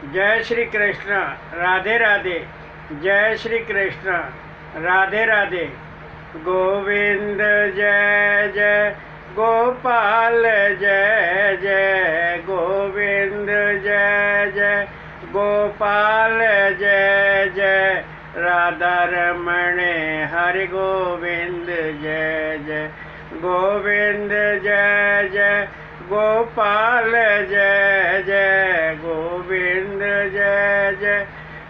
जय श्री कृष्ण। राधे राधे। जय श्री कृष्ण। राधे राधे। गोविंद जय जय गोपाल जय जय गोविंद जय जय गोपाल जय जय राधा रमण हरि गोविंद जय जय गोविंद जय जय गोपाल जय जय गोविंद जय जय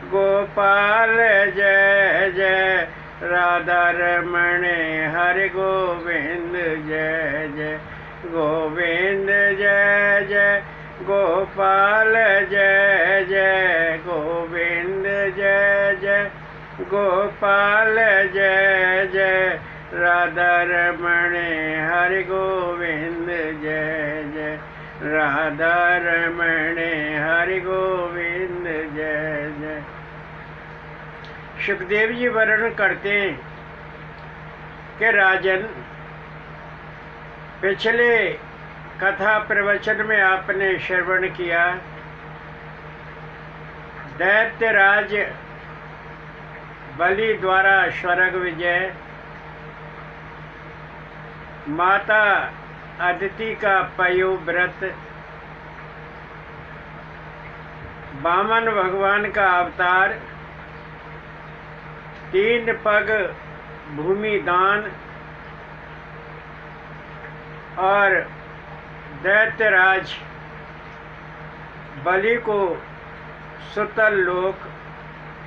गोपाल जय जय राधा रमण हरि गोविंद जय जय गोविंद जय जय गोपाल जय जय गोविंद जय जय गोपाल जय जय राधा रमण हरि गोविंद जय जय राधा रमण हरि गोविंद जय जय। सुखदेव जी वर्णन करते हैं कि राजन, पिछले कथा प्रवचन में आपने श्रवण किया दैत्यराज बलि द्वारा स्वर्ग विजय, माता अदिति का पयोव्रत, वामन भगवान का अवतार, 3 पग भूमि दान और दैत्यराज बलि को सुतल लोक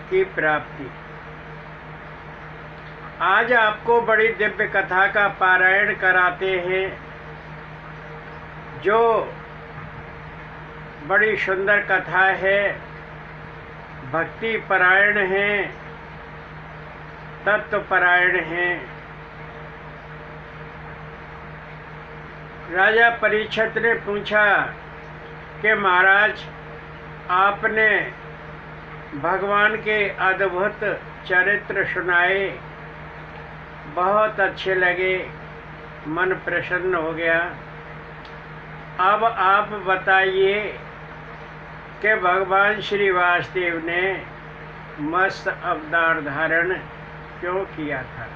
की प्राप्ति। आज आपको बड़ी दिव्य कथा का पारायण कराते हैं जो बड़ी सुंदर कथा है, भक्ति परायण है, तत्व परायण है। राजा परीक्षित ने पूछा कि महाराज, आपने भगवान के अद्भुत चरित्र सुनाए, बहुत अच्छे लगे, मन प्रसन्न हो गया। अब आप बताइए कि भगवान श्री वासुदेव ने मत्स्य अवतार धारण क्यों किया था।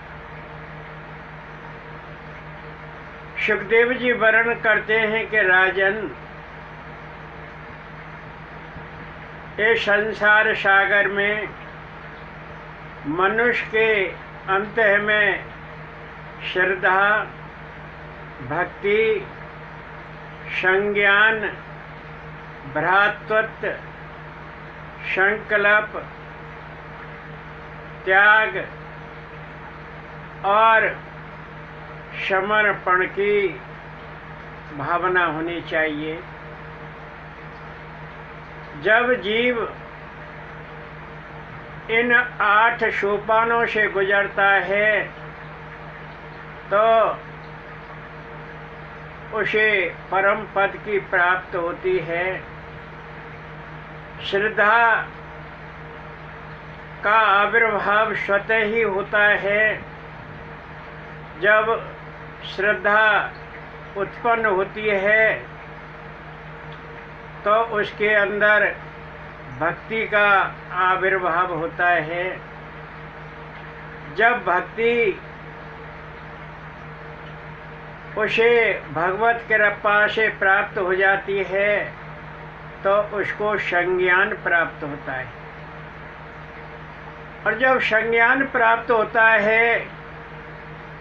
सुखदेव जी वर्णन करते हैं कि राजन, इस संसार सागर में मनुष्य के अंतः में श्रद्धा, भक्ति, संज्ञान, भ्रातृत्व, संकल्प, त्याग और समर्पण की भावना होनी चाहिए। जब जीव इन 8 सोपानों से गुजरता है तो उसे परम पद की प्राप्त होती है। श्रद्धा का आविर्भाव स्वतः ही होता है। जब श्रद्धा उत्पन्न होती है तो उसके अंदर भक्ति का आविर्भाव होता है। जब भक्ति उसे भगवत कृपा से प्राप्त हो जाती है तो उसको संज्ञान प्राप्त होता है, और जब संज्ञान प्राप्त होता है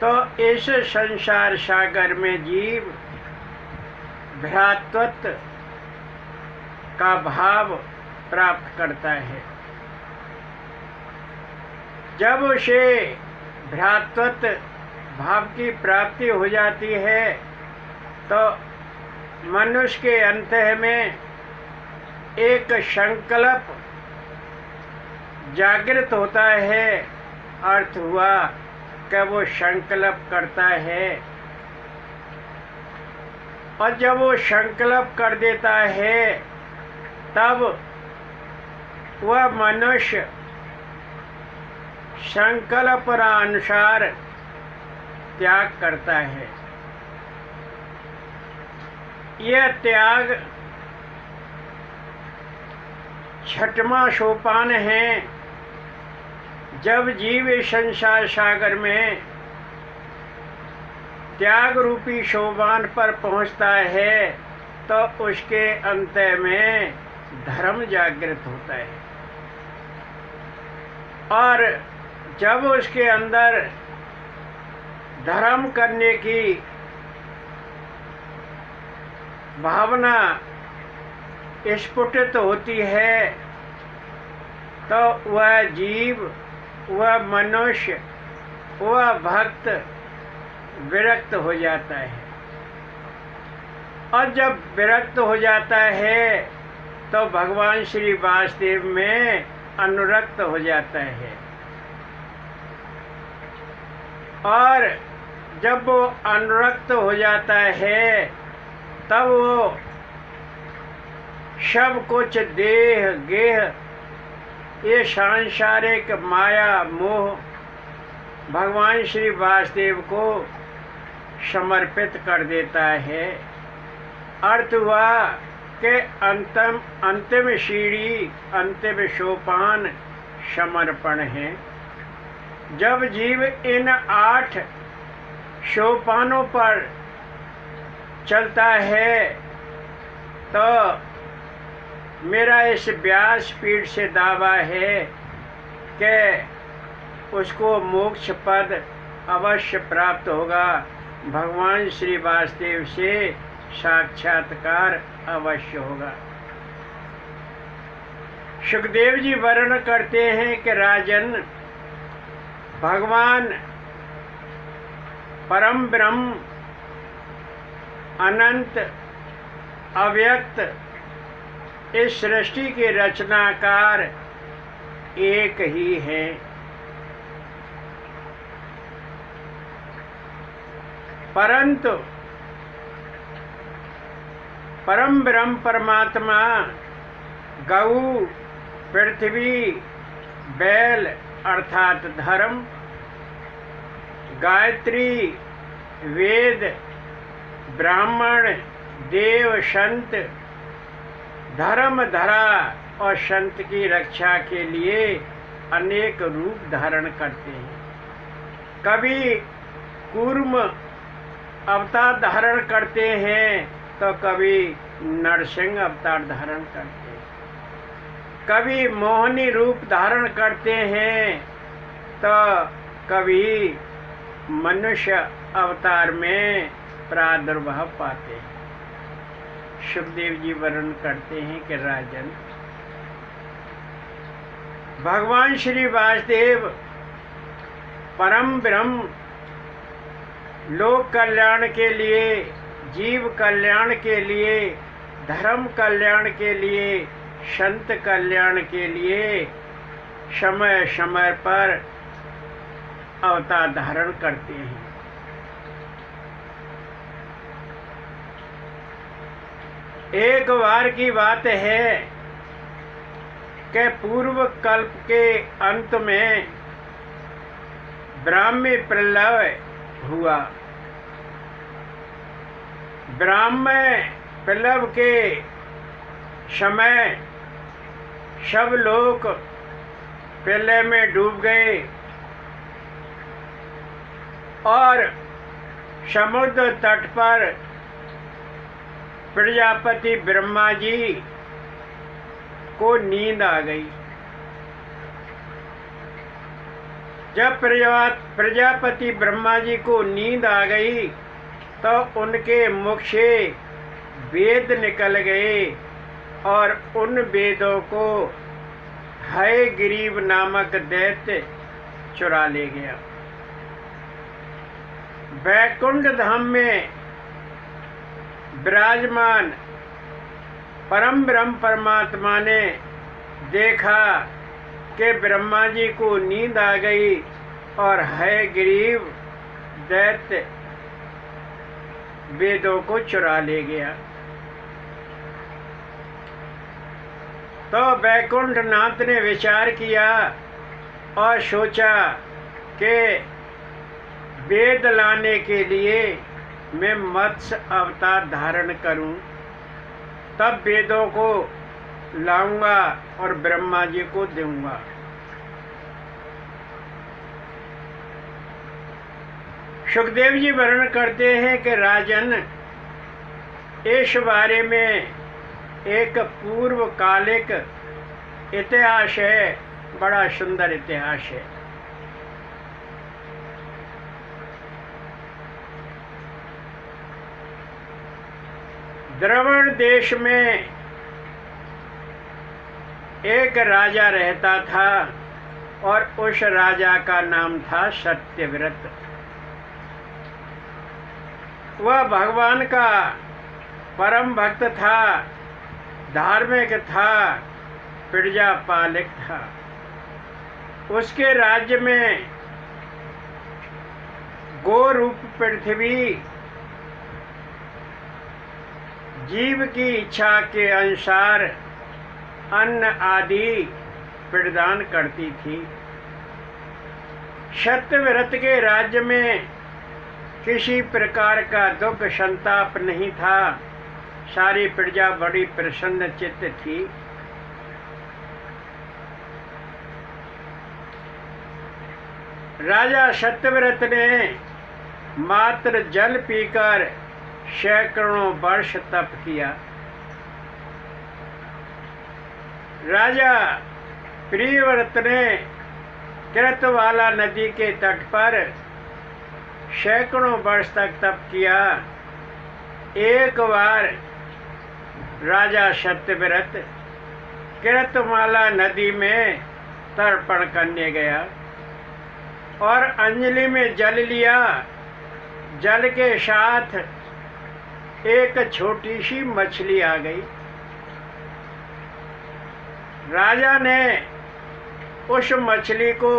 तो इस संसार सागर में जीव भ्रातृत्व का भाव प्राप्त करता है। जब उसे भ्रातृत्व भाव की प्राप्ति हो जाती है तो मनुष्य के अंतः में एक संकल्प जागृत होता है। अर्थ हुआ कि वो संकल्प करता है, और जब वो संकल्प कर देता है तब वह मनुष्य संकल्प अनुसार त्याग करता है। यह त्याग छठवां सोपान है। जब जीव इस संसार सागर में त्याग रूपी सोपान पर पहुंचता है तो उसके अंत में धर्म जागृत होता है, और जब उसके अंदर धर्म करने की भावना स्फुटित होती है तो वह जीव, वह मनुष्य, वह भक्त विरक्त हो जाता है, और जब विरक्त हो जाता है तो भगवान श्री वासुदेव में अनुरक्त हो जाता है, और जब वो अनुरक्त हो जाता है तब वो सब कुछ देह गेह ये सांसारिक माया मोह भगवान श्री वासुदेव को समर्पित कर देता है। अर्थ हुआ कि अंतिम सीढ़ी, अंतिम सोपान समर्पण है। जब जीव इन 8 सोपानों पर चलता है तो मेरा इस व्यासपीठ से दावा है कि उसको मोक्ष पद अवश्य प्राप्त होगा, भगवान श्री वासुदेव से साक्षात्कार अवश्य होगा। सुखदेव जी वर्णन करते हैं कि राजन, भगवान परम ब्रह्म अनंत अव्यक्त इस सृष्टि के रचनाकार एक ही हैं। परंतु परम ब्रह्म परमात्मा गौ, पृथ्वी, बैल अर्थात धर्म, गायत्री, वेद, ब्राह्मण, देव, संत, धर्म धरा और संत की रक्षा के लिए अनेक रूप धारण करते हैं। कभी कूर्म अवतार धारण करते हैं तो कभी नरसिंह अवतार धारण करते हैं, कभी मोहिनी रूप धारण करते हैं तो कभी मनुष्य अवतार में प्रादुर्भाव पाते हैं। सुखदेव जी वर्णन करते हैं कि राजन, भगवान श्री वासुदेव परम ब्रह्म लोक कल्याण के लिए, जीव कल्याण के लिए, धर्म कल्याण के लिए, संत कल्याण के लिए समय समय पर अवतार धारण करते हैं। एक बार की बात है कि पूर्व कल्प के अंत में ब्राह्मी प्रलय हुआ। ब्राह्मी प्रलय के समय सब लोग प्रलय में डूब गए और समुद्र तट पर प्रजापति ब्रह्मा जी को नींद आ गई। जब प्रजापति ब्रह्मा जी को नींद आ गई तो उनके मुख से वेद निकल गए और उन वेदों को हयग्रीव नामक दैत्य चुरा ले गया। वैकुंठ धाम में विराजमान परम ब्रह्म परमात्मा ने देखा कि ब्रह्मा जी को नींद आ गई और हयग्रीव दैत्य वेदों को चुरा ले गया। तो वैकुंठ नाथ ने विचार किया और सोचा कि वेद लाने के लिए मैं मत्स्य अवतार धारण करूं, तब वेदों को लाऊंगा और ब्रह्मा जी को दूंगा। सुखदेव जी वर्णन करते हैं कि राजन, इस बारे में एक पूर्वकालिक इतिहास है, बड़ा सुंदर इतिहास है। द्रविड़ देश में एक राजा रहता था और उस राजा का नाम था सत्यव्रत। वह भगवान का परम भक्त था, धार्मिक था, प्रजापालक था। उसके राज्य में गो रूप पृथ्वी जीव की इच्छा के अनुसार अन्न आदि प्रदान करती थी। सत्यव्रत के राज्य में किसी प्रकार का दुख संताप नहीं था। सारी प्रजा बड़ी प्रसन्न चित्त थी। राजा सत्यव्रत ने मात्र जल पीकर सैकड़ों वर्ष तप किया। राजा प्रियव्रत ने कृतवाला नदी के तट पर सैकड़ों वर्ष तक तप किया। एक बार राजा सत्यव्रत कृतवाला नदी में तर्पण करने गया और अंजलि में जल लिया। जल के साथ एक छोटी सी मछली आ गई। राजा ने उस मछली को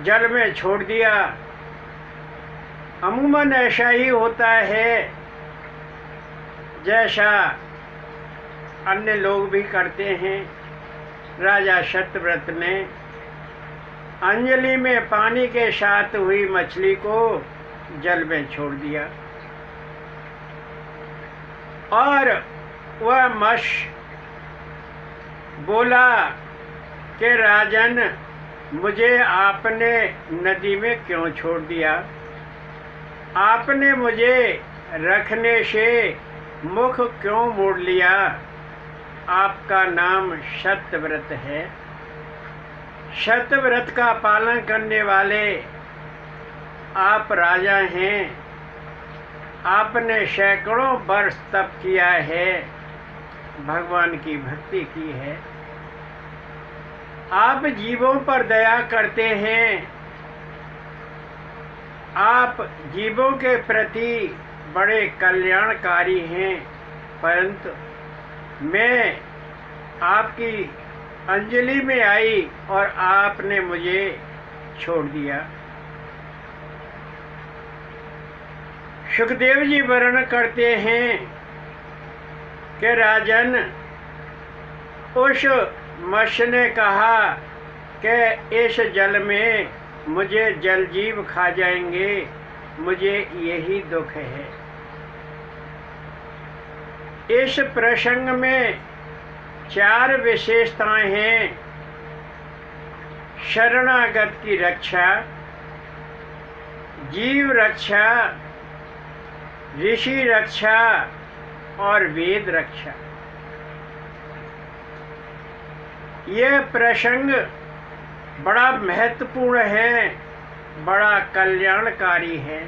जल में छोड़ दिया। अमूमन ऐसा ही होता है, जैसा अन्य लोग भी करते हैं। राजा सत्यव्रत ने अंजलि में पानी के साथ हुई मछली को जल में छोड़ दिया और वह मत्स्य बोला कि राजन, मुझे आपने नदी में क्यों छोड़ दिया? आपने मुझे रखने से मुख क्यों मोड़ लिया? आपका नाम सत्यव्रत है। सत्यव्रत का पालन करने वाले आप राजा हैं। आपने सैकड़ों वर्ष तप किया है, भगवान की भक्ति की है। आप जीवों पर दया करते हैं। आप जीवों के प्रति बड़े कल्याणकारी हैं, परंतु मैं आपकी अंजलि में आई और आपने मुझे छोड़ दिया। सुखदेव जी वर्णन करते हैं कि राजन, उस मत्स्य ने कहा कि इस जल में मुझे जल जीव खा जाएंगे, मुझे यही दुख है। इस प्रसंग में 4 विशेषताएं हैं: शरणागत की रक्षा, जीव रक्षा, ऋषि रक्षा और वेद रक्षा। यह प्रसंग बड़ा महत्वपूर्ण है, बड़ा कल्याणकारी है।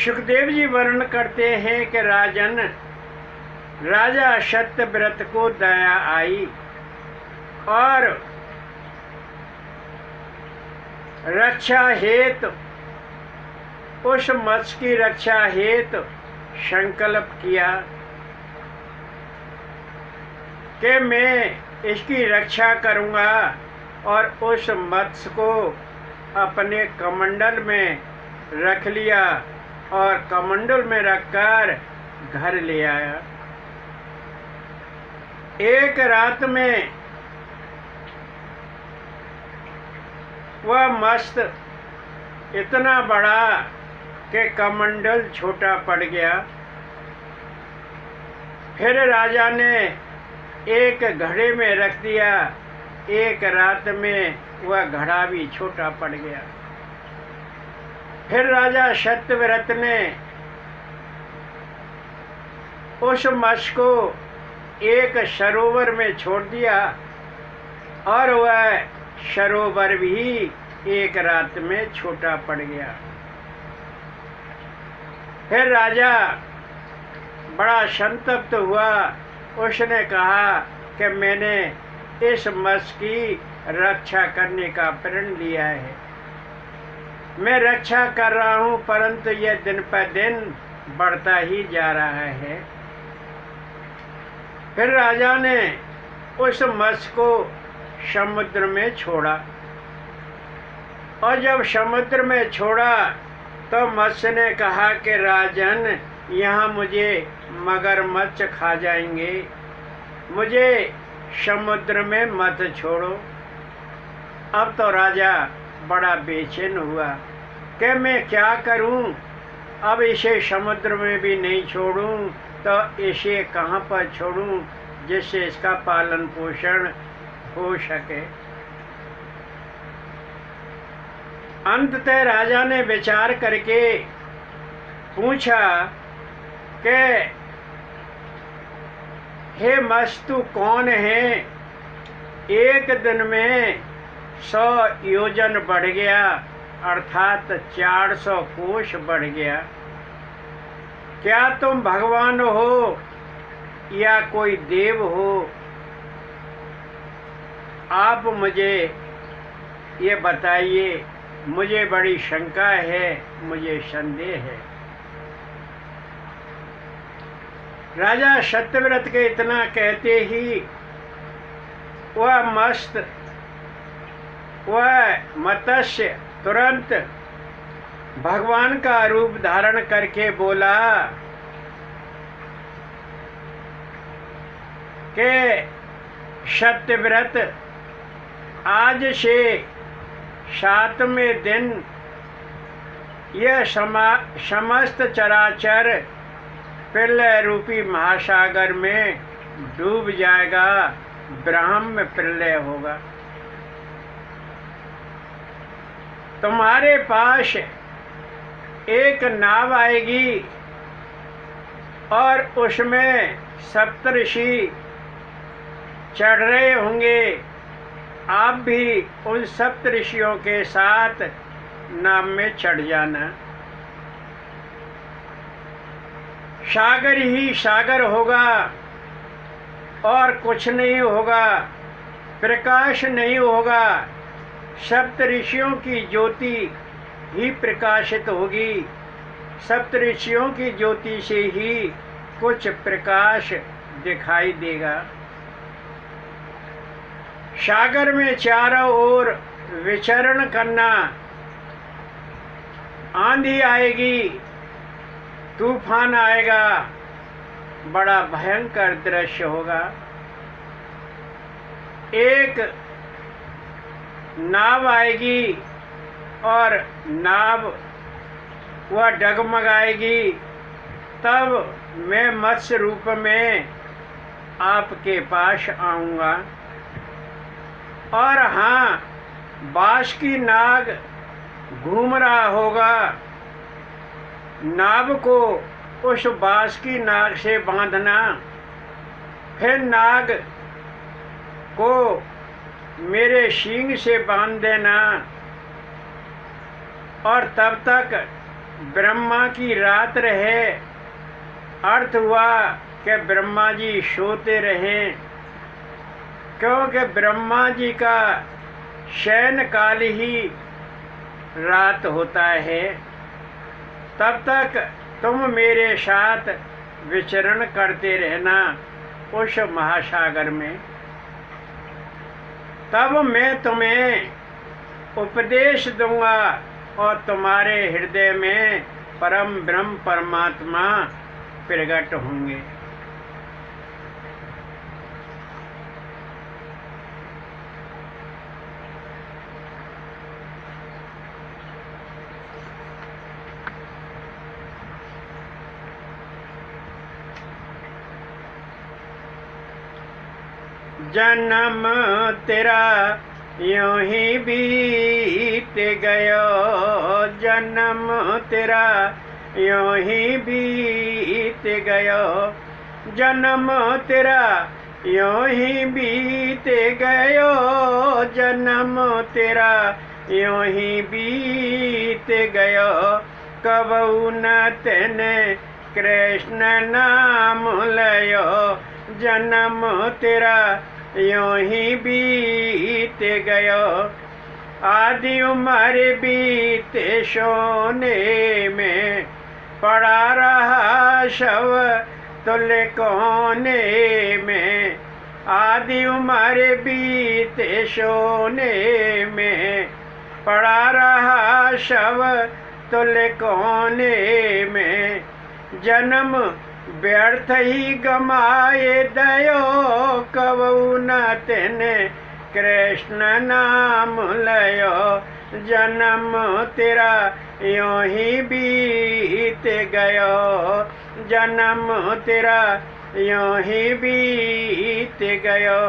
सुखदेव जी वर्णन करते हैं कि राजन, राजा सत्यव्रत को दया आई और रक्षा हेतु, उस मत्स्य की रक्षा हेतु संकल्प किया कि मैं इसकी रक्षा करूंगा और उस मत्स्य को अपने कमंडल में रख लिया और कमंडल में रखकर घर ले आया। एक रात में वह मत्स्य इतना बड़ा कि कमंडल छोटा पड़ गया। फिर राजा ने एक घड़े में रख दिया। एक रात में वह घड़ा भी छोटा पड़ गया। फिर राजा सत्यव्रत ने उस मत्स्य को एक सरोवर में छोड़ दिया और वह सरोवर भी एक रात में छोटा पड़ गया। फिर राजा बड़ा संतप्त हुआ। उसने कहा कि मैंने इस मत्स्य की रक्षा करने का प्रण लिया है, मैं रक्षा कर रहा हूँ, परंतु यह दिन पर दिन बढ़ता ही जा रहा है। फिर राजा ने उस मत्स्य को समुद्र में छोड़ा और जब समुद्र में छोड़ा तो मत्स्य ने कहा कि राजन, यहाँ मुझे मगरमच्छ खा जाएंगे, मुझे समुद्र में मत छोड़ो। अब तो राजा बड़ा बेचैन हुआ कि मैं क्या करूं, अब इसे समुद्र में भी नहीं छोड़ूं तो इसे कहाँ पर छोड़ूं जिससे इसका पालन पोषण हो सके। अंततः राजा ने विचार करके पूछा कि हे मत्स्य, तू कौन है? एक दिन में 100 योजन बढ़ गया, अर्थात 400 कोश बढ़ गया। क्या तुम भगवान हो या कोई देव हो? आप मुझे ये बताइए, मुझे बड़ी शंका है, मुझे संदेह है। राजा सत्यव्रत के इतना कहते ही वह मत्स्य तुरंत भगवान का रूप धारण करके बोला कि सत्यव्रत, आज से 7वें दिन यह समस्त चराचर प्रलय रूपी महासागर में डूब जाएगा, ब्रह्म प्रलय होगा। तुम्हारे पास एक नाव आएगी और उसमें सप्तऋषि चढ़ रहे होंगे, आप भी उन सप्तऋषियों के साथ नाव में चढ़ जाना। सागर ही सागर होगा और कुछ नहीं होगा, प्रकाश नहीं होगा, सप्तऋषियों की ज्योति ही प्रकाशित होगी, सप्तऋषियों की ज्योति से ही कुछ प्रकाश दिखाई देगा। सागर में चारों ओर विचरण करना, आंधी आएगी, तूफान आएगा, बड़ा भयंकर दृश्य होगा। एक नाव आएगी और नाव वह डगमगाएगी, तब मैं मत्स्य रूप में आपके पास आऊँगा। और हाँ, बाँस की नाग घूम रहा होगा, नाव को उस बाँस की नाग से बांधना, फिर नाग को मेरे सींग से बांध देना, और तब तक ब्रह्मा की रात रहे। अर्थ हुआ कि ब्रह्मा जी सोते रहें, क्योंकि ब्रह्मा जी का शयन काल ही रात होता है। तब तक तुम मेरे साथ विचरण करते रहना उस महासागर में, तब मैं तुम्हें उपदेश दूंगा और तुम्हारे हृदय में परम ब्रह्म परमात्मा प्रकट होंगे। जन्म तेरा यूं ही बीत गयो, जन्म तेरा यूं ही बीत गयो, जन्म तेरा यूं ही बीत गयो, जन्म तेरा यूं ही बीत गयो। कबहू न तेने कृष्ण नाम लयो, जन्म तेरा यूं ही बीत गयो। आदि उम्र बीते सोने में, पड़ा रहा शव तुल्य कोने में। आदि उम्र बीते सोने में, पड़ा रहा शव तुल्य कोने में। जन्म व्यर्थ ही गमाए दयो, कबहू न तेने कृष्ण नाम लयो, जन्म तेरा यूं ही बीत गयो, जन्म तेरा यूं ही बीत गयो।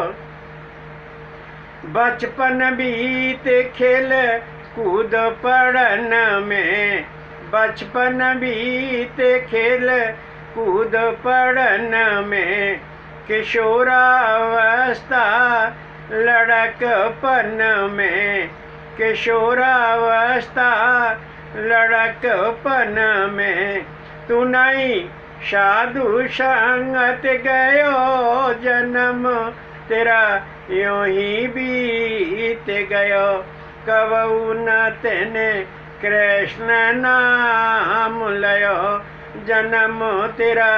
बचपन बीत खेल कूद पढ़न में, बचपन बीत खेल कूद पढ़न में। किशोरावस्था लड़कपन में, किशोरावस्था लड़कपन में। तू नहीं साधु संगत गयो, जन्म तेरा यूं ही बीत गयो। कबहू न तेने कृष्ण नाम लयो, जन्म तेरा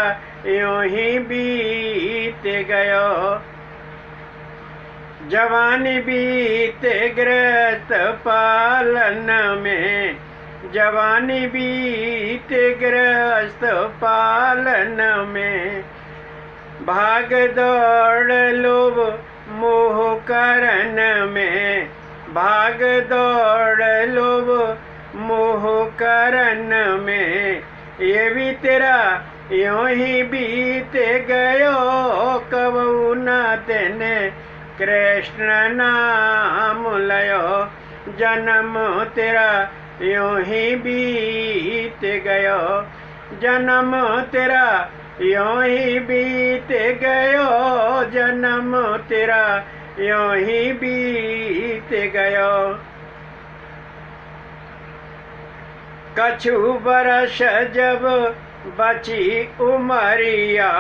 यूं ही बीत गयो। जवानी बीत गृहस्थ पालन में, जवानी बीत गृहस्थ पालन में। भाग दौड़ लोभ मोह करन में, भाग दौड़ लोभ मोह करन में। ये भी तेरा यूं ही बीत गयो, कबहू न तेने कृष्ण नाम लयो, जन्म तेरा यूं ही बीत गयो, जन्म तेरा यूं ही बीत गयो, जन्म तेरा यूं ही बीत गयो। कछु बरस जब बची उमरिया,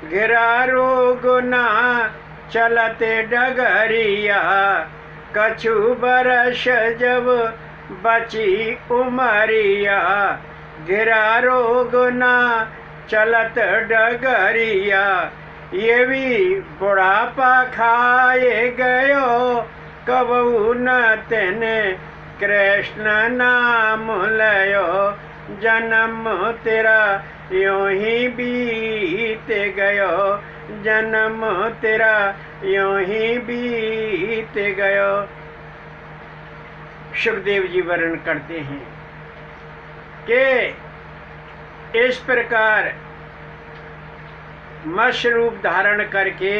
घिरा रोग ना चलते डगरिया। कछु बरस जब बची उमरिया, घिरा रोग ना चलत डगरिया। ये भी बुढ़ापा खाए गयो, कबहू न तेने कृष्ण नाम लयो, जन्म तेरा यूं ही बीत गयो, जन्म तेरा यूं ही बीत गयो। सुखदेव जी वर्णन करते हैं कि इस प्रकार मत्स्य रूप धारण करके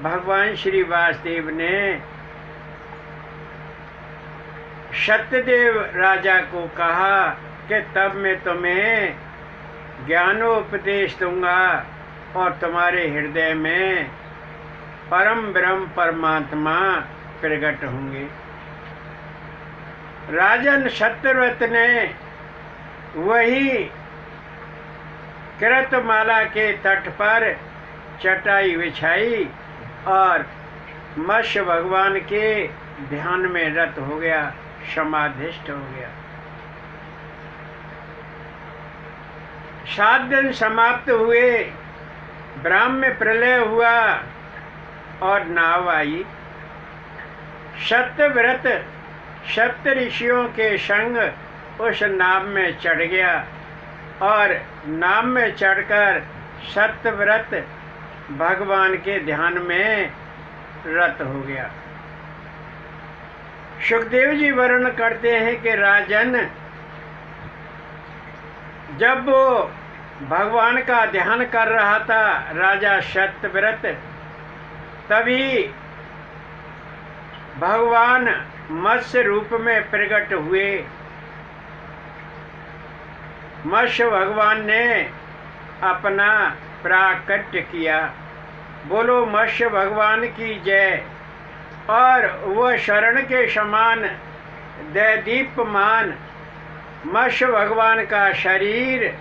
भगवान श्री वासुदेव ने सत्यदेव राजा को कहा कि तब मैं तुम्हें ज्ञानोपदेश दूंगा और तुम्हारे हृदय में परम ब्रह्म परमात्मा प्रकट होंगे। राजन सत्यव्रत ने वही कृतमाला के तट पर चटाई बिछाई और मत्स्य भगवान के ध्यान में रत हो गया, समाधिष्ठ हो गया। 7 दिन समाप्त हुए, ब्रह्म प्रलय हुआ और नाव आई। सत्यव्रत सप्त ऋषियों के संग उस नाव में चढ़ गया और नाव में चढ़कर सत्यव्रत भगवान के ध्यान में रत हो गया। सुखदेव जी वर्णन करते हैं कि राजन, जब वो भगवान का ध्यान कर रहा था, राजा सत्यव्रत, तभी भगवान मत्स्य रूप में प्रकट हुए। मत्स्य भगवान ने अपना प्राकट्य किया। बोलो मत्स्य भगवान की जय। और वह शरण के समान दैदीप्यमान मत्स्य भगवान का शरीर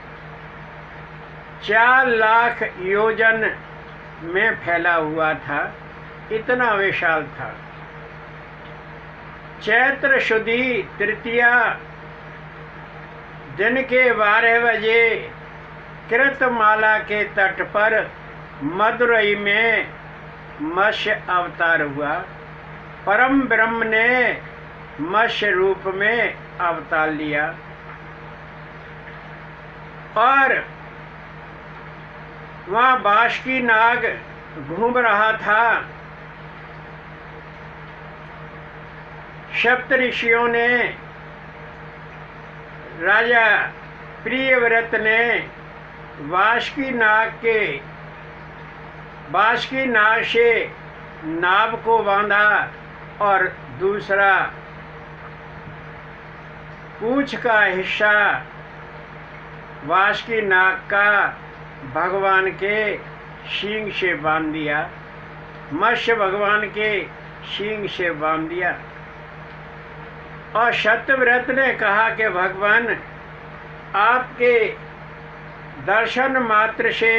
4 लाख योजन में फैला हुआ था, इतना विशाल था। चैत्र शुद्धि तृतीया दिन के 12 बजे कृतमाला के तट पर मदुरई में मत्स्य अवतार हुआ। परम ब्रह्म ने मत्स्य रूप में अवतार लिया और वहाँ बासुकी नाग घूम रहा था। सप्त ऋषियों ने, राजा प्रियव्रत ने बासुकी नाग से नाभ को बांधा और दूसरा पूंछ का हिस्सा बासुकी नाग का भगवान के सींग से बांध दिया, मत्स्य भगवान के सींग से बांध दिया। और सत्यव्रत ने कहा कि भगवान, आपके दर्शन मात्र से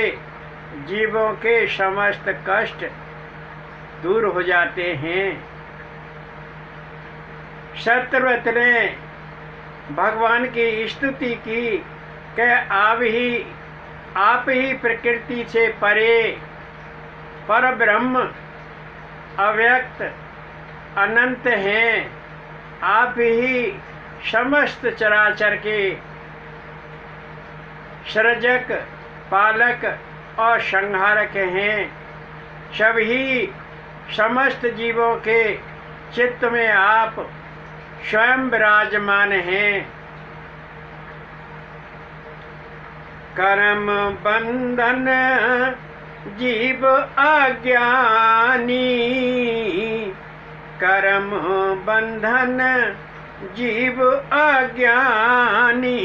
जीवों के समस्त कष्ट दूर हो जाते हैं। सत्यव्रत ने भगवान की स्तुति की कि आप ही प्रकृति से परे पर ब्रह्म अव्यक्त अनंत हैं। आप ही समस्त चराचर के सृजक, पालक और संहारक हैं। सभी समस्त जीवों के चित्त में आप स्वयं विराजमान हैं। कर्म बंधन जीव अज्ञानी, कर्म बंधन जीव अज्ञानी,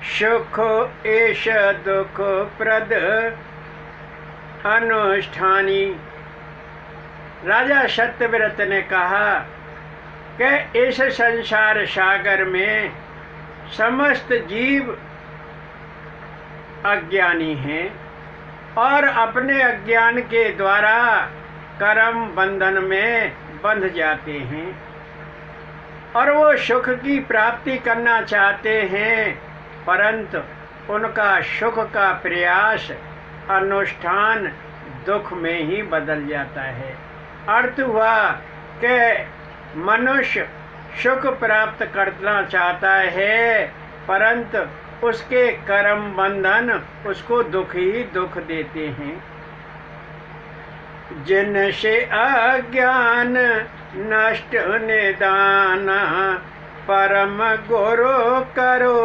सुख एष दुख प्रद अनुष्ठानी। राजा सत्यव्रत ने कहा कि इस संसार सागर में समस्त जीव अज्ञानी हैं और अपने अज्ञान के द्वारा कर्म बंधन में बंध जाते हैं और वो सुख की प्राप्ति करना चाहते हैं, परंतु उनका सुख का प्रयास अनुष्ठान दुख में ही बदल जाता है। अर्थ हुआ कि मनुष्य सुख प्राप्त करना चाहता है, परंतु उसके कर्म बंधन उसको दुख ही दुख देते हैं। जिनसे अज्ञान नष्ट निदान, परम गुरु करो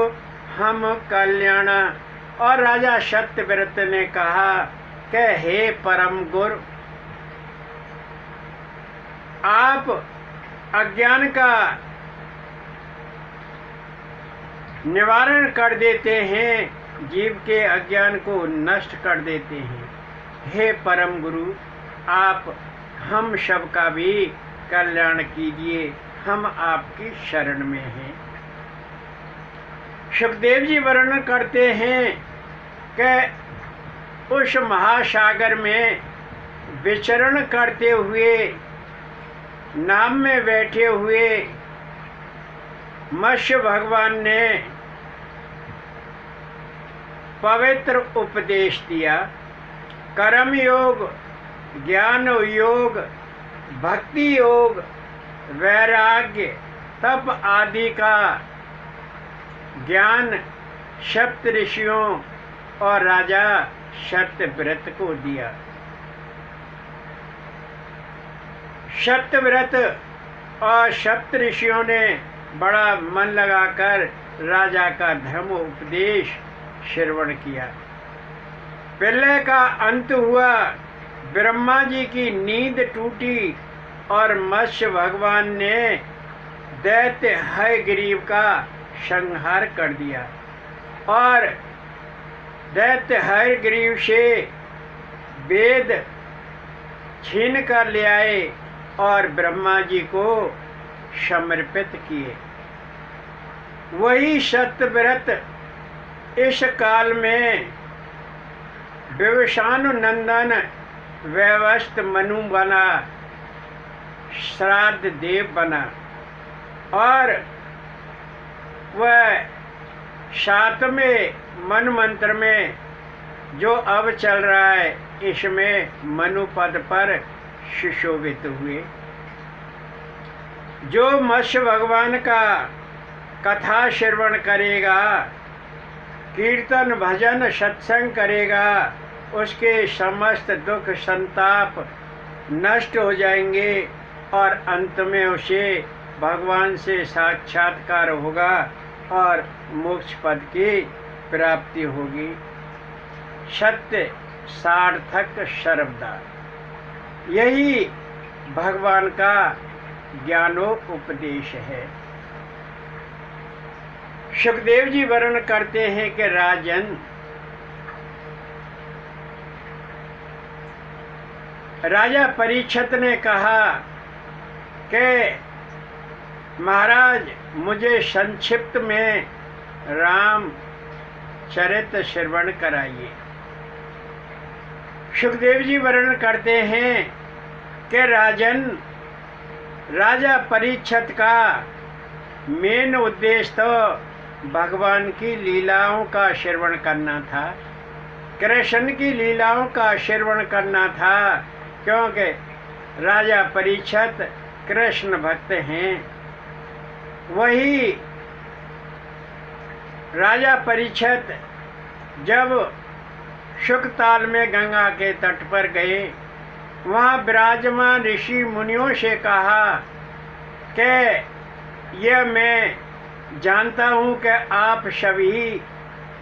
हम कल्याण। और राजा सत्यव्रत ने कहा कि हे परम गुरु, आप अज्ञान का निवारण कर देते हैं, जीव के अज्ञान को नष्ट कर देते हैं। हे परम गुरु, आप हम सब का भी कल्याण कीजिए, हम आपकी शरण में हैं। सुखदेव जी वर्णन करते हैं कि उस महासागर में विचरण करते हुए, नाम में बैठे हुए मत्स्य भगवान ने पवित्र उपदेश दिया। कर्म योग, ज्ञान योग, भक्ति योग, वैराग्य, तप आदि का ज्ञान सप्त ऋषियों और राजा सत्यव्रत को दिया। सत्यव्रत और सप्त ऋषियों ने बड़ा मन लगाकर राजा का धर्म उपदेश श्रवण किया। प्रलय का अंत हुआ ब्रह्मा जी की नींद टूटी और मत्स्य भगवान ने दैत्य हयग्रीव का संहार कर दिया और दैत्य हयग्रीव से वेद छीन कर ले आए और ब्रह्मा जी को समर्पित किए। वही सत्यव्रत इस काल में विवस्वानु नंदन वैवस्त मनु बना, श्राद्ध देव बना और वह 7वें मन मंत्र में जो अब चल रहा है इसमें मनु पद पर सुशोभित हुए। जो मत्स्य भगवान का कथा श्रवण करेगा, कीर्तन भजन सत्संग करेगा, उसके समस्त दुख संताप नष्ट हो जाएंगे और अंत में उसे भगवान से साक्षात्कार होगा और मोक्ष पद की प्राप्ति होगी। सत्य सार्थक सर्वदा, यही भगवान का ज्ञानोपदेश है। सुखदेव जी वर्णन करते हैं कि राजन, राजा परीक्षित ने कहा कि महाराज मुझे संक्षिप्त में राम चरित श्रवण कराइए। सुखदेव जी वर्णन करते हैं कि राजन, राजा परीक्षित का मेन उद्देश्य तो भगवान की लीलाओं का श्रवण करना था, कृष्ण की लीलाओं का श्रवण करना था, क्योंकि राजा परीक्षित कृष्ण भक्त हैं। वही राजा परीक्षित जब शुकताल में गंगा के तट पर गए, वहाँ विराजमान ऋषि मुनियों से कहा कि यह मैं जानता हूँ कि आप सभी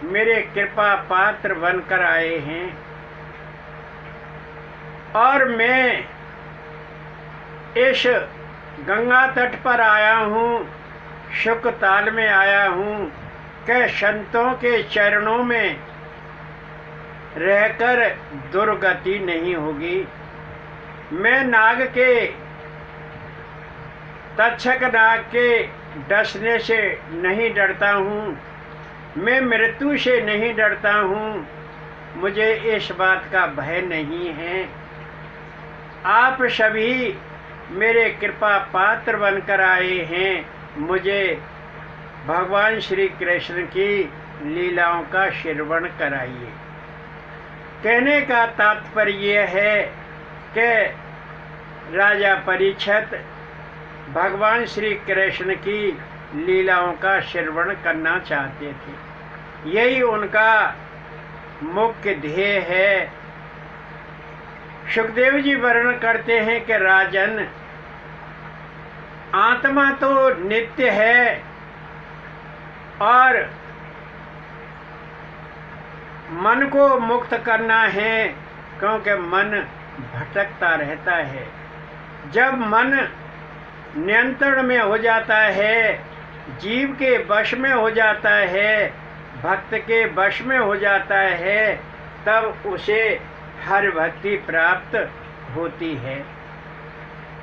मेरे कृपा पात्र बनकर आए हैं और मैं इस गंगा तट पर आया हूँ, शुकताल में आया हूँ कि संतों के चरणों में रहकर दुर्गति नहीं होगी। मैं नाग के, तक्षक नाग के डसने से नहीं डरता हूँ, मैं मृत्यु से नहीं डरता हूँ, मुझे इस बात का भय नहीं है। आप सभी मेरे कृपा पात्र बनकर आए हैं, मुझे भगवान श्री कृष्ण की लीलाओं का श्रवण कराइए। कहने का तात्पर्य यह है कि राजा परीक्षित भगवान श्री कृष्ण की लीलाओं का श्रवण करना चाहते थे, यही उनका मुख्य ध्येय है। सुखदेव जी वर्णन करते हैं कि राजन, आत्मा तो नित्य है और मन को मुक्त करना है, क्योंकि मन भटकता रहता है। जब मन नियंत्रण में हो जाता है, जीव के वश में हो जाता है, भक्त के वश में हो जाता है, तब उसे हर भक्ति प्राप्त होती है।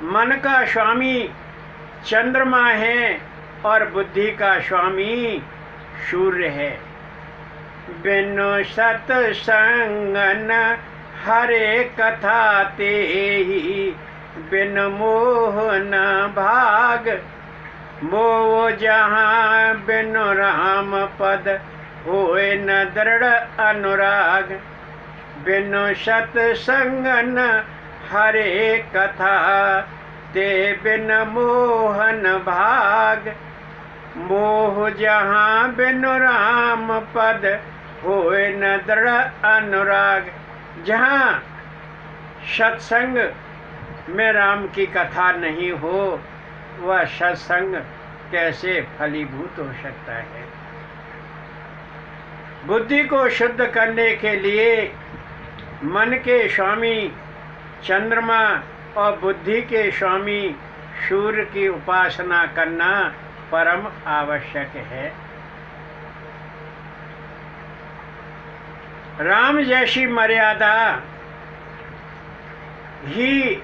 मन का स्वामी चंद्रमा है और बुद्धि का स्वामी सूर्य है। बिनु सत्संगन हरे कथा तेहि, बिन मोह न भाग, मोह जहाँ बिनु राम पद होए न दृढ़ अनुराग। बिनु सत्संगन हरे कथा ते बिन मोहन भाग, मोह जहाँ बिनु राम पद होए न दृढ़ अनुराग। जहाँ सत्संग में राम की कथा नहीं हो, वह सत्संग कैसे फलीभूत हो सकता है। बुद्धि को शुद्ध करने के लिए मन के स्वामी चंद्रमा और बुद्धि के स्वामी सूर्य की उपासना करना परम आवश्यक है। राम जैसी मर्यादा ही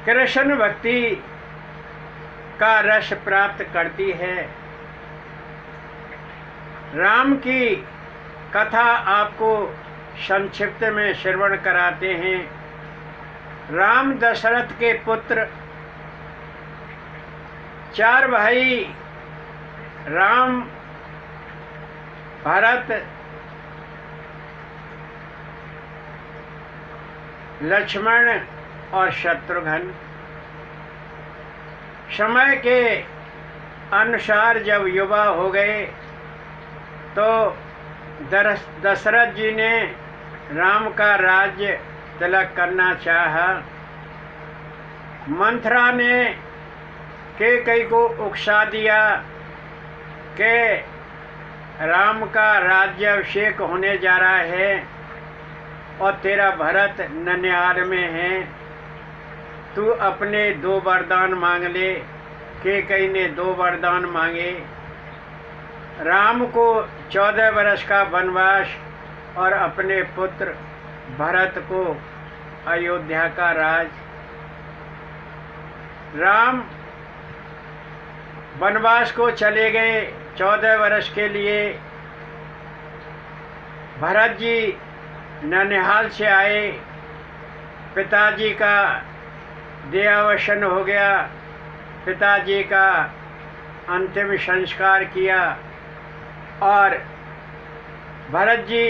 कृष्ण भक्ति का रस प्राप्त करती है। राम की कथा आपको संक्षिप्त में श्रवण कराते हैं। राम दशरथ के पुत्र 4 भाई राम, भरत, लक्ष्मण और शत्रुघ्न समय के अनुसार जब युवा हो गए तो दशरथ जी ने राम का राज्य तिलक करना चाहा। मंथरा ने कैकेयी को उकसा दिया कि राम का राज्याभिषेक होने जा रहा है और तेरा भरत ननिहाल में है, तू अपने 2 वरदान मांग ले। कैकेयी ने 2 वरदान मांगे, राम को 14 वर्ष का वनवास और अपने पुत्र भरत को अयोध्या का राज। राम वनवास को चले गए 14 वर्ष के लिए। भरत जी ननिहाल से आए, पिताजी का देहावसान हो गया, पिताजी का अंतिम संस्कार किया और भरत जी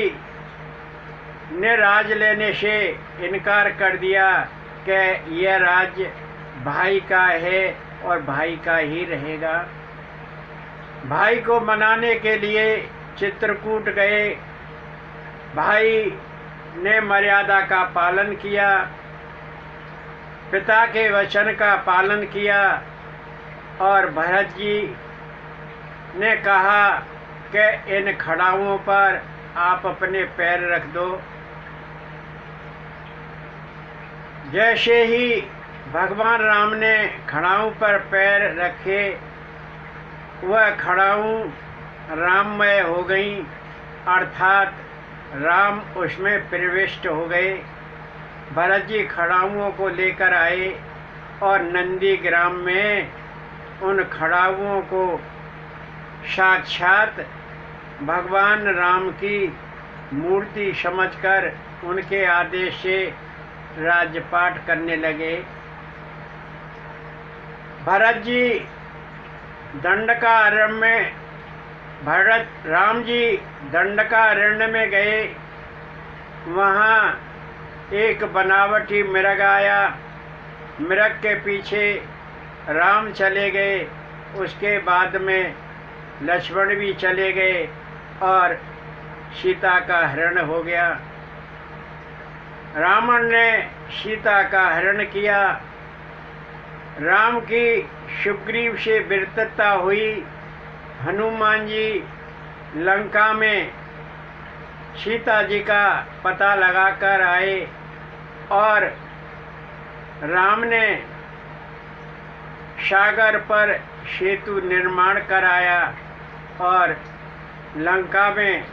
ने राज लेने से इनकार कर दिया कि यह राज्य भाई का है और भाई का ही रहेगा। भाई को मनाने के लिए चित्रकूट गए। भाई ने मर्यादा का पालन किया, पिता के वचन का पालन किया और भरत जी ने कहा कि इन खड़ाओं पर आप अपने पैर रख दो। जैसे ही भगवान राम ने खड़ाओं पर पैर रखे, वह खड़ाऊं राममय हो गई, अर्थात राम उसमें प्रविष्ट हो गए। भरत जी खड़ाऊओं को लेकर आए और नंदी ग्राम में उन खड़ाऊओं को साक्षात भगवान राम की मूर्ति समझकर उनके आदेश से राजपाट करने लगे। भरत जी दंडकारण्य में राम जी दंडकारण्य में गए। वहाँ एक बनावटी मृग आया, मृग के पीछे राम चले गए। उसके बाद में लक्ष्मण भी चले गए और सीता का हरण हो गया। रावण ने सीता का हरण किया। राम की सुग्रीव से विरतता हुई। हनुमान जी लंका में सीता जी का पता लगाकर आए और राम ने सागर पर सेतु निर्माण कराया और लंका में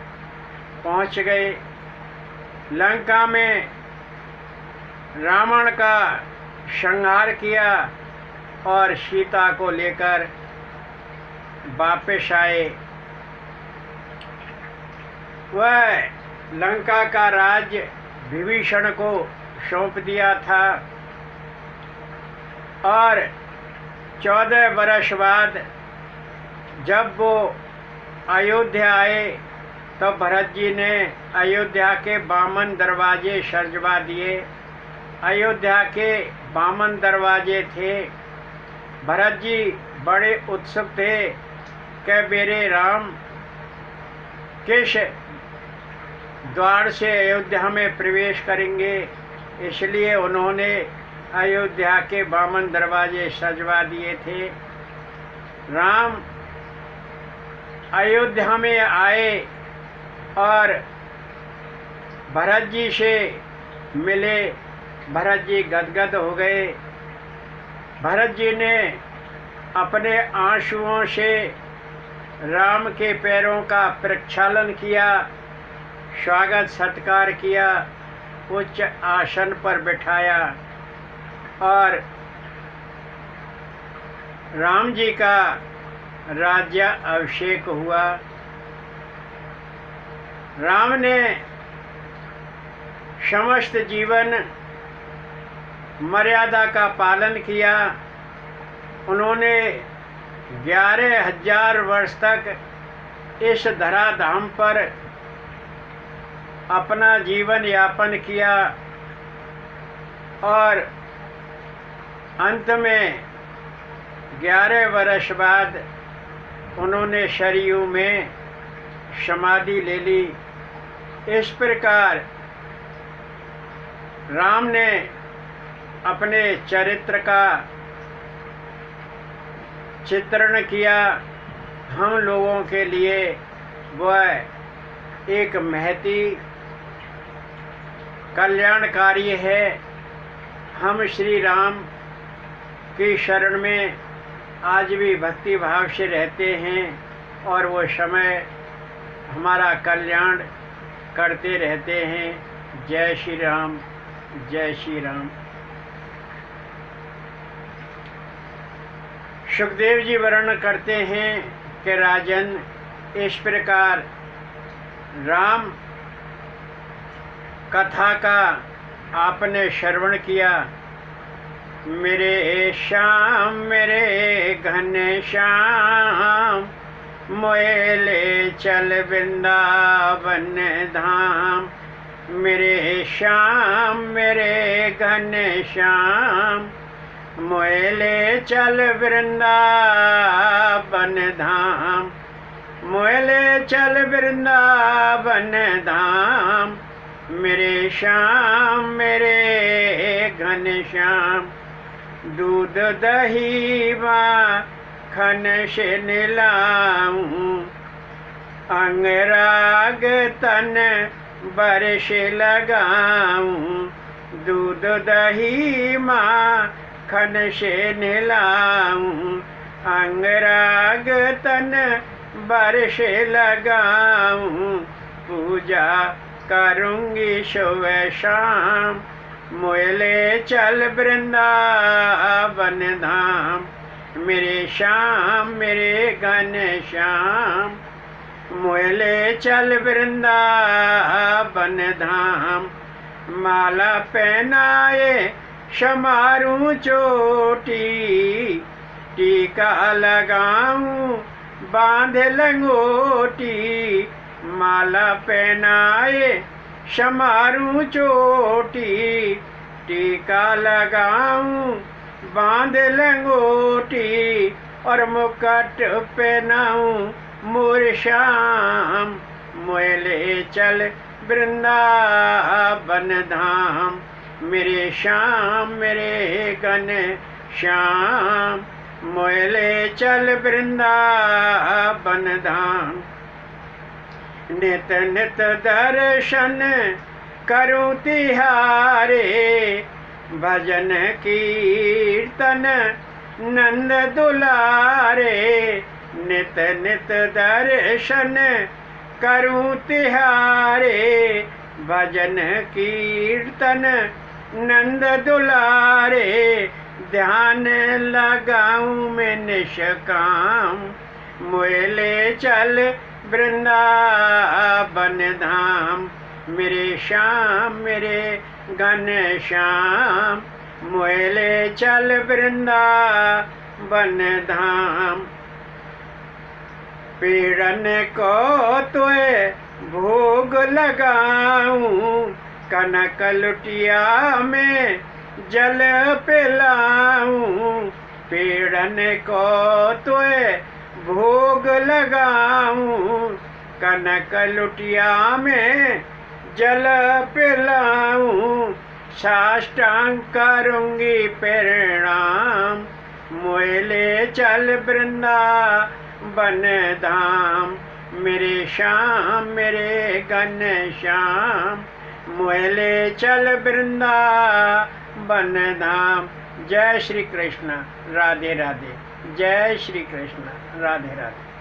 पहुंच गए। लंका में रावण का संहार किया और सीता को लेकर वापस आए। वह लंका का राज्य विभीषण को सौंप दिया था और 14 वर्ष बाद जब वो अयोध्या आए तो भरत जी ने अयोध्या के 52 दरवाजे सजवा दिए। अयोध्या के 52 दरवाजे थे। भरत जी बड़े उत्सुक थे कि मेरे राम किस द्वार से अयोध्या में प्रवेश करेंगे, इसलिए उन्होंने अयोध्या के 52 दरवाजे सजवा दिए थे। राम अयोध्या में आए और भरत जी से मिले भरत जी गदगद हो गए। भरत जी ने अपने आंसुओं से राम के पैरों का प्रक्षालन किया, स्वागत सत्कार किया, उच्च आसन पर बिठाया और राम जी का राज्य अभिषेक हुआ। राम ने समस्त जीवन मर्यादा का पालन किया। उन्होंने 11,000 वर्ष तक इस धराधाम पर अपना जीवन यापन किया और अंत में 11 वर्ष बाद उन्होंने सरयू में समाधि ले ली। इस प्रकार राम ने अपने चरित्र का चित्रण किया। हम लोगों के लिए वह एक महती कल्याणकारी है। हम श्री राम की शरण में आज भी भक्ति भाव से रहते हैं और वो समय हमारा कल्याण करते रहते हैं। जय श्री राम, जय श्री राम। सुखदेव जी वर्णन करते हैं कि राजन, इस प्रकार राम कथा का आपने श्रवण किया। मेरे श्याम मेरे घने श्याम, मोए ले चल वृंदावन धाम। मेरे श्याम मेरे घने श्याम, मोए ले चल वृंदावन धाम। मोए ले चल वृंदावन धाम। मेरे श्याम मेरे घन श्याम, दूध दही माखन से निलाऊं। अंगराग तन बरस लगाऊं। दूध दही माखन से निलाऊं। अंगराग तन बरस लगाऊं। पूजा करूंगी सुबह शाम, मोले चल वृंदावन धाम। मेरे श्याम मेरे घन श्याम, मोले चल वृंदावन धाम। माला पहनाए समारूं चोटी, टीका लगाऊं बांध लंगोटी। माला पहनाए समारूं चोटी, टीका लगाऊं बांध लंगोटी। और मुकुट पहनाऊं मोर श्याम, मोले चल वृंदावन धाम। मेरे श्याम मेरे घन श्याम, मोले चल वृंदावन धाम। नित नित दर्शन करूं तिहारे, भजन कीर्तन नंद दुलारे। नित नित दर्शन करूं तिहारे, भजन कीर्तन नंद दुलारे। ध्यान लगाऊं मैं निष्काम, मोले चल वृंदावन धाम। मेरे श्याम मेरे घन श्याम, मोले चल वृंदावन धाम। पीड़न को तुए भोग लगाऊं, कनक लुटिया में जल पिलाऊं। पीड़न को तुए भोग लगाऊं, कनक लुटिया में जल पिलाऊं। साष्टांग करूंगी प्रणाम, मोले चल वृंदावन धाम। मेरे श्याम मेरे घन श्याम, मोहले चल वृंदावन धाम। जय श्री कृष्ण, राधे राधे। जय श्री कृष्ण, राधे राधे।